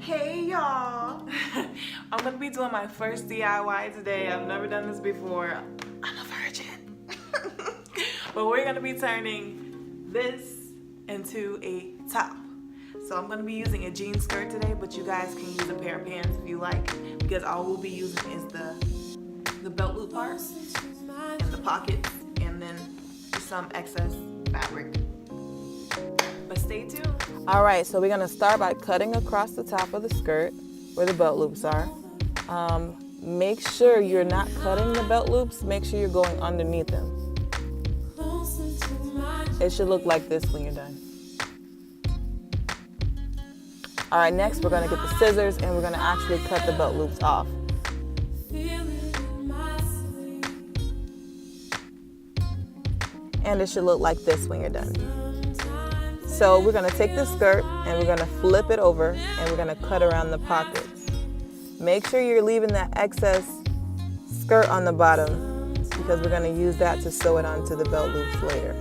Hey y'all! I'm gonna be doing my first DIY today. I've never done this before. I'm a virgin. But we're gonna be turning this into a top. So I'm gonna be using a jean skirt today, but you guys can use a pair of pants if you like, because all we'll be using is the belt loop part and the pockets, and then some excess fabric. But stay tuned. All right, so we're gonna start by cutting across the top of the skirt where the belt loops are. Make sure you're not cutting the belt loops. Make sure you're going underneath them. It should look like this when you're done. All right, next we're gonna get the scissors and we're gonna actually cut the belt loops off. And it should look like this when you're done. So we're gonna take the skirt and we're gonna flip it over and we're gonna cut around the pockets. Make sure you're leaving that excess skirt on the bottom because we're gonna use that to sew it onto the belt loops later.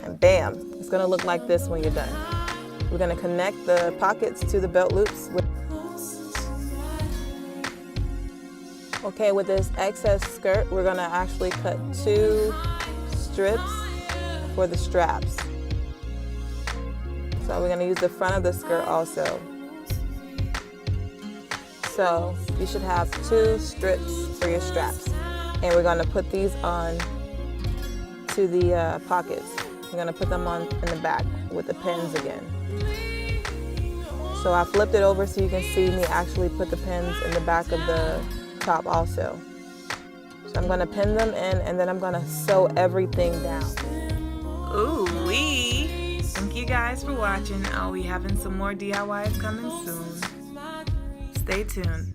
And bam, it's gonna look like this when you're done. We're gonna connect the pockets to the belt loops. Okay, with this excess skirt, we're gonna actually cut 2 strips for the straps. So we're gonna use the front of the skirt also. So you should have 2 strips for your straps. And we're gonna put these on to the pockets. We're gonna put them on in the back with the pins again. So I flipped it over so you can see me actually put the pins in the back of the top also. So I'm gonna pin them in and then I'm gonna sew everything down. Ooh-wee! Thank you guys for watching. I'll be having some more DIYs coming soon. Stay tuned.